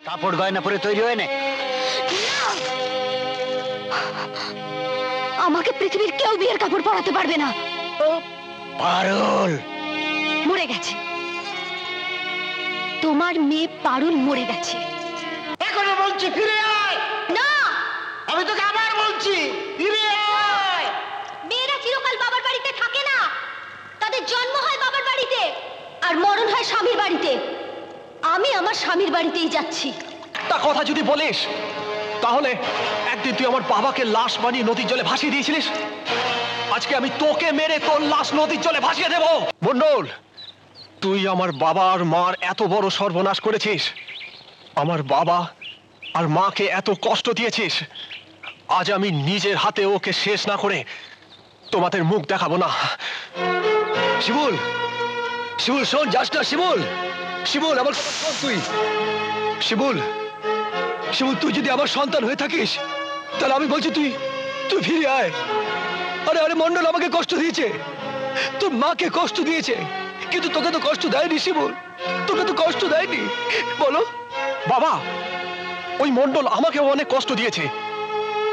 কাপড় গয়না পরে তৈরি হয়ে নে। আমাকে পৃথিবীর কেউ বিয়ের কাপড় পরাতে পারবে না। পারুল মরে গেছে। তোমার মেয়ে পারুল মরে গেছে। এখনো বলছি ফিরে আয়। না, আমি তোকে আবার বলছি ফিরে আয়। মেয়েরা চিরকাল বাবার বাড়িতে থাকে না, তাদের জন্ম হয় বাবার বাড়িতে আর মরণ হয় স্বামীর বাড়িতে। আমি আমার স্বামীর বাড়িতেই যাচ্ছি। তা কথা যদি বলিস, তাহলে একদিন তুই আমার বাবাকে লাশ বানিয়ে নদীর জলে ভাসিয়ে দিয়েছিলিস। আজকে আমি তোকে মেরে তোর লাশ নদীর জলে ভাসিয়ে দেব। মন্ডল, তুই আমার বাবা আর মার এত বড় সর্বনাশ করেছিস। আমার বাবা আর মাকে এত কষ্ট দিয়েছিস। আজ আমি নিজের হাতে ওকে শেষ না করে তোমাদের মুখ দেখাবো না। শিমুল, শিমুল শোন, যাস না শিমুল। শিমুল, আমার কথা শোন তুই। শিমুল, শিমুল, তুই যদি আমার সন্তান হয়ে থাকিস, তাহলে আমি বলছি তুই তুই ফিরে আয়। আরে আরে মন্ডল আমাকে কষ্ট দিয়েছে, তোর মাকে কষ্ট দিয়েছে, কিন্তু তোকে তো কষ্ট দেয়নি শিমুল, তোকে তো কষ্ট দেয়নি। বলো বাবা, ওই মন্ডল আমাকে অনেক কষ্ট দিয়েছে,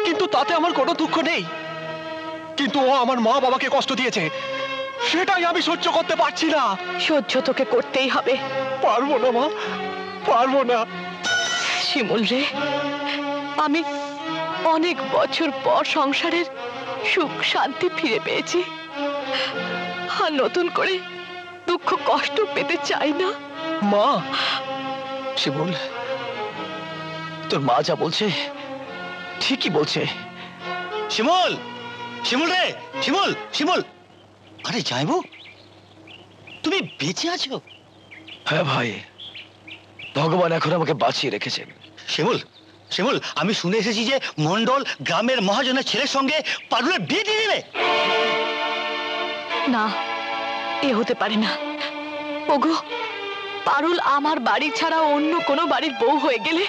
কিন্তু তাতে আমার কোনো দুঃখ নেই। কিন্তু ও আমার মা বাবাকে কষ্ট দিয়েছে, সেটাই আমি সহ্য করতে পারছি না। সহ্য তোকে করতেই হবে। পারবো না মা, পারবো না। শিমুল রে, আমি অনেক বছর পর সংসারের সুখ শান্তি ফিরে পেয়েছি, আর নতুন করে দুঃখ কষ্ট পেতে চাই না। মা, শিমুল, তোর মা যা বলছে ঠিকই বলছে। শিমুল, শিমুল রে, শিমুল, শিমুল। আরে যাইবো, তুমি বেঁচে আছো? হ্যাঁ ভাই, ভগবান এখন আমাকে বাঁচিয়ে রেখেছেন। শিমুল, শিমুল, আমি শুনে এসেছি যে মন্ডল গ্রামের মহাজনের ছেলের সঙ্গে পারুলের বিয়ে দিয়ে দেবে। না, এ হতে পারে না। ওগো, পারুল আমার বাড়ি ছাড়া অন্য কোনো বাড়ির বউ হয়ে গেলে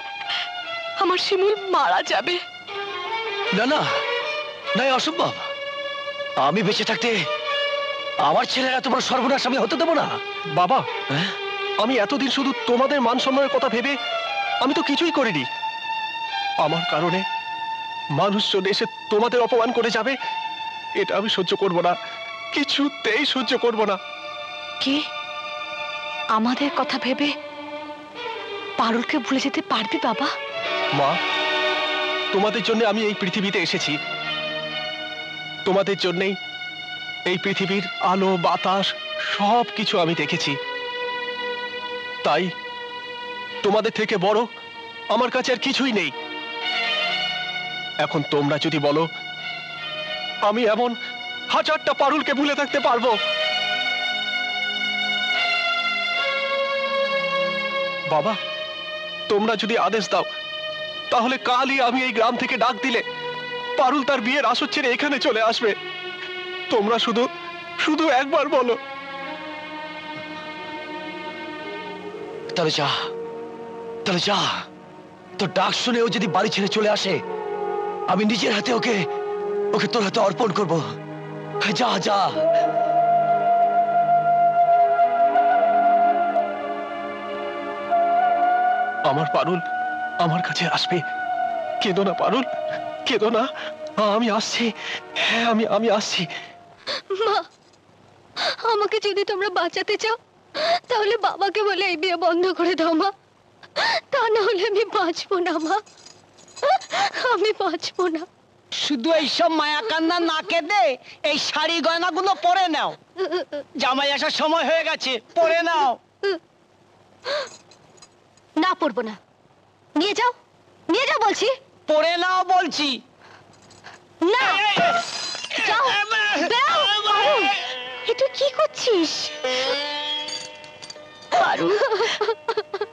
আমার শিমুল মারা যাবে। না না না, অসম্ভব। আমি বেঁচে থাকতে আমার ছেলের এত বড় সর্বনাশ আমি হতে দেবো না। বাবা, হ্যাঁ? আমি এতদিন শুধু তোমাদের মান সম্মানের কথা ভেবে আমি তো কিছুই করিনি। আমার কারণে মানুষজন এসে তোমাদের অপমান করে যাবে, এটা আমি সহ্য করব না, কিছুতেই সহ্য করব না। কি আমাদের কথা ভেবে পারুলকে ভুলে যেতে পারবি বাবা? মা, তোমাদের জন্য আমি এই পৃথিবীতে এসেছি। তোমাদের জন্যই এই পৃথিবীর আলো বাতাস সব কিছু আমি দেখেছি। তাই তোমাদের থেকে বড় আমার কাছে আর কিছুই নেই। এখন তোমরা যদি বলো আমি এমন হাজারটা পারুলকে ভুলে থাকতে পারবো, বাবা তোমরা যদি আদেশ দাও, তাহলে কালই আমি এই গ্রাম থেকে ডাক দিলে পারুল তার বিয়ের আসর ছেড়ে এখানে চলে আসবে। তোমরা শুধু শুধু একবার বলো। তাহলে যা, তাহলে যা, তোর ডাক শুনে ও যদি বাড়ি ছেড়ে চলে আসে, আমি নিজের হাতে ওকে ওকে তোর হাতে অর্পণ করবো। যা যা। আমার পারুল আমার কাছে আসবে। কেঁদো না পারুল, কেঁদো না, আমি আসছি। হ্যাঁ, আমি আসছি। মা, আমাকে যদি তোমরা বাঁচাতে চাও তাহলে বাবাকে বলে এই বিয়ে বন্ধ করে দাও মা, তা না হলে আমি বাঁচবো না মা, আমি বাঁচবো না। শুধু এইসব মায়া কান্না না কেঁদে এই শাড়ি গয়নাগুলো পরে নাও, জামাই আসার সময় হয়ে গেছে, পরে নাও। না, পরবো না। নিয়ে যাও, নিয়ে যাও বলছি। পরে নাও বলছি। না, যাও, দাও। পারুল, এ তুই কি করছিস? পারুল,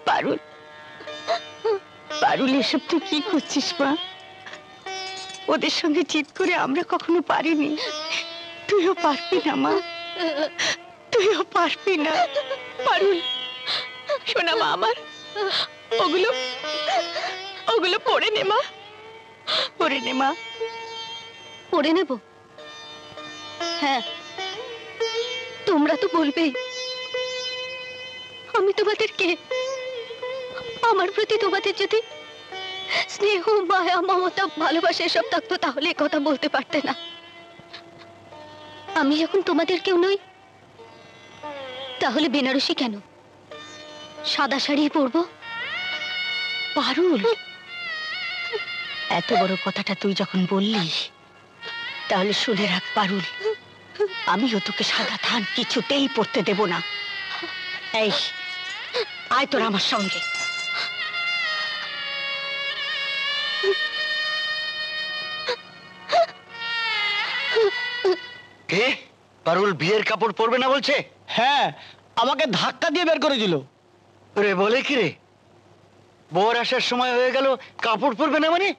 পারুল, পারুল, এসব তুই কি করছিস মা? ওদের সঙ্গে চিট করে আমরা কখনো পারিনি, তুইও পারবি না মা, তুইও পারবি না। পারুল শোনা মা আমার, ওগুলো ওগুলো পড়ে নে মা, পড়ে নে মা। পরে নেব? হ্যাঁ, তোমরা তো বলবেই। আমি তোমাদের কে? আমার প্রতি তোমাদের যদি স্নেহ, মায়া, মমতা, ভালোবাসা এসব থাকতো তাহলে এ কথা বলতে পারতে না। আমি যখন তোমাদের কেউ নই, তাহলে বেনারসি কেন, সাদা শাড়ি পরবো? পারুল, এত বড় কথাটা তুই যখন বললি, তাহলে শুনে রাখ পারুল, আমিও তোকে সাদা থান কিছুতেই পড়তে দেব না। এই আয় তোর আমার সঙ্গে। কে? পারুল বিয়ের কাপড় পরবে না বলছে? হ্যাঁ, আমাকে ধাক্কা দিয়ে বের করে দিল। রে বলে কি রে, বর আসার সময় হয়ে গেল, কাপড় পরবে না মানে?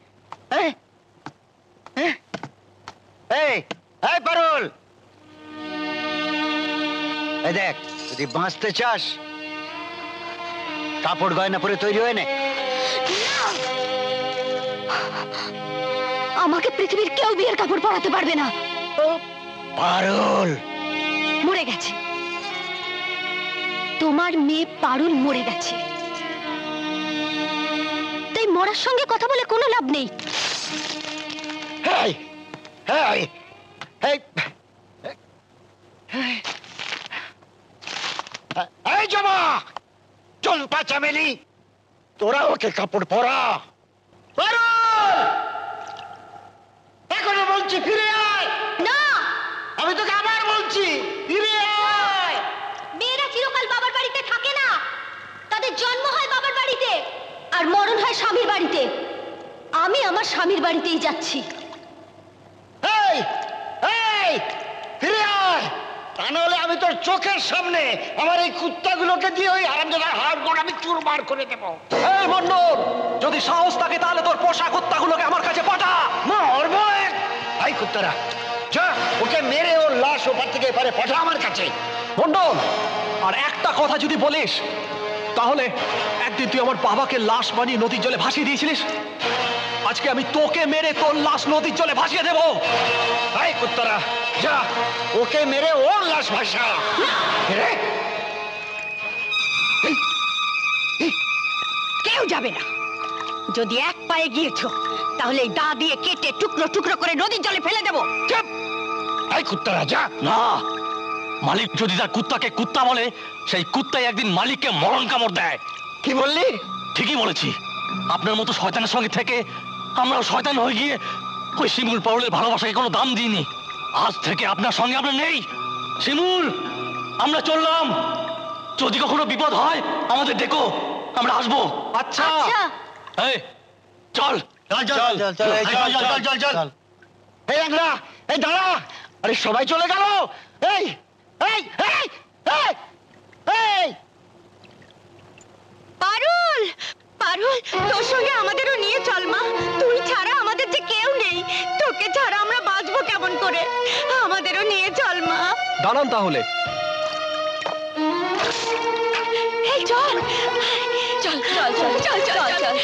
হ্যাঁ? হ্যাঁ? এই এই পারুল, এই দেখ, যদি বাঁচতে চাস কাপড় গয়না পরে তৈরি হয়ে নে। আমাকে পৃথিবীর কেউ বিয়ের কাপড় পরাতে পারবে না। পারুল মরে গেছে, তোমার মেয়ে পারুল মরে গেছে, তাই মরার সঙ্গে কথা বলে কোনো লাভ নেই। এই এই এই এই জমা চম্পা চামেলি, তোরা ওকে কাপড় পরা। এখনো বলছি ফিরে আয়। না, আমি তোকে আবার বলছি ফিরে আয়। মেয়েরা চিরকাল বাবার বাড়িতে থাকে না, তাদের জন্ম হয় বাবার বাড়িতে আর মরণ হয় স্বামীর বাড়িতে। আমি আমার স্বামীর বাড়িতেই যাচ্ছি। এই এই ফিরে আয়, তা নাহলে আমি তোর চোখের সামনে আমার এই কুত্তাগুলোকে দিয়ে ওই হারামজাদার হাড়গোড় আমি চুরমার করে দেবো। এই মন্ডল, যদি সাহস থাকে তাহলে তোর পোষা কুত্তাগুলোকে আমার কাছে পাঠা। মরবো এক। এই কুত্তারা, যা ওকে মেরে ওর লাশ ওপার থেকে এপারে পাঠা আমার কাছে। মন্ডল, আর একটা কথা যদি বলিস, তাহলে একদিন তুই আমার বাবাকে লাশ বানিয়ে নদীর জলে ভাসিয়ে দিয়েছিলিস, আজকে আমি তোকে মেরে তোর লাশ নদীর জলে ভাসিয়ে দেবো। এই কুত্তারা, যা ওকে মেরে ওর লাশ ভাসা। রে, কেউ যাবে না। যদি এক পায়ে গিয়েছো তাহলে এই দা দিয়ে কেটে টুকরো টুকরো করে নদীর জলে ফেলে দেবো। চুপ! এই কুত্তারা, যা। না, মালিক যদি তার কুত্তাকে কুত্তা বলে, সেই কুত্তাই একদিন মালিককে মরণ কামড় দেয়। কি বললি? ঠিকই বলেছি, আপনার মতো শয়তানের সঙ্গে থেকে আমরাও শয়তান হয়ে গিয়ে ওই শিমুল পাউলের ভালোবাসাকে কোনো দাম দিইনি। আজ থেকে আপনার সঙ্গে আমরা নেই। শিমুল, আমরা চললাম, যদি কখনো বিপদ হয় আমাদের ডেকো, আমরা আসবো। আচ্ছা, এই চল চল চল চল চল এই চল চল চল চল চল। এই একলা, এই দাঁড়া, আরে সবাই চলে গেল। এই এই এই এই এই পারুল, পারুল, তোর সঙ্গে আমাদেরও নিয়ে চল মা। তুই ছাড়া আমাদের যে কেউ নেই, তোকে ছাড়া আমরা বাঁচবো কেমন করে? আমাদেরও নিয়ে চল মা। দাঁড়ান তাহলে। এই চল চল চল চল চল চল চল।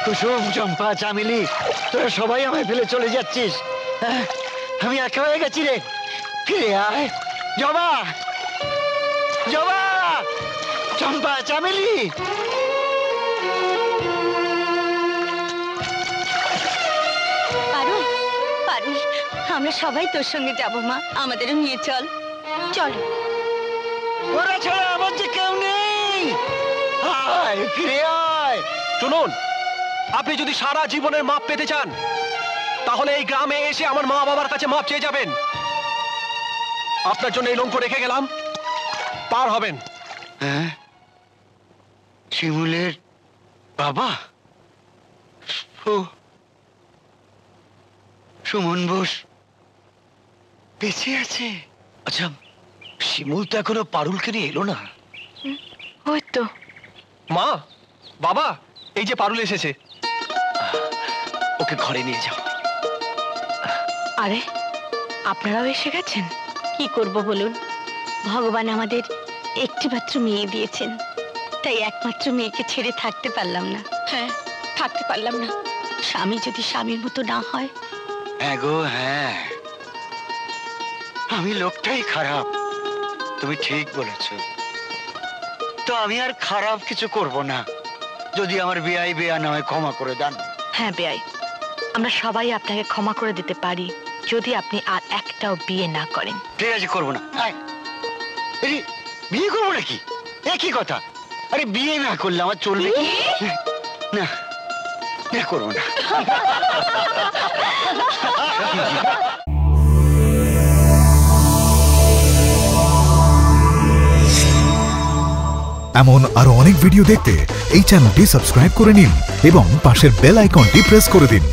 কুসুম, চম্পা, চামেলি, তোরা সবাই আমায় ফেলে চলে যাচ্ছিস। আমি একা হয়ে গেছি রে। ফিরে আয় জবা, জবা, চম্পা, চামেলি। পারুল, পারুল, আমরা সবাই তোর সঙ্গে যাবো মা, আমাদেরও নিয়ে চল। চল। ওরা ছাড়া আমার যে কেউ নেই। আয়, ফিরে আয়। শুনুন, আপনি যদি সারা জীবনের মাপ পেতে চান, তাহলে এই গ্রামে এসে আমার মা বাবার কাছে মাপ চেয়ে যাবেন। আপনার জন্য এই লঙ্ক রেখে গেলাম, পার হবেন। হ্যাঁ, শিমুলের বাবা? ও, সুমন বোস বেঁচে আছে? আচ্ছা, শিমুল তো এখনো পারুলকে নিয়ে এলো না। ওই তো। মা, বাবা, এই যে পারুল এসেছে। ওকে ঘরে নিয়ে যাও। আরে, আপনারাও এসে গেছেন? কি করব বলুন, ভগবান আমাদের একটি মাত্র মেয়ে দিয়েছেন, তাই একমাত্র মেয়েকে ছেড়ে থাকতে পারলাম না। হ্যাঁ, থাকতে পারলাম না। স্বামী যদি স্বামীর মতো না হয়। হ্যাঁ গো, হ্যাঁ, আমি লোকটাই খারাপ। তুমি ঠিক বলেছ। তো আমি আর খারাপ কিছু করব না যদি আমার বিয়াই বেয়া নামে ক্ষমা করে দেন। হ্যাঁ বেয়াই, আমরা সবাই আপনাকে ক্ষমা করে দিতে পারি যদি আপনি আর একটাও বিয়ে না করেন। ঠিক আছে, করবো না। বিয়ে করবো নাকি? একই কথা। আরে বিয়ে না করলে আমার চলবে না, না করবো না। এমন আরো অনেক ভিডিও দেখতে এই চ্যানেলটি সাবস্ক্রাইব করে নিন এবং পাশের বেল আইকনটি প্রেস করে দিন।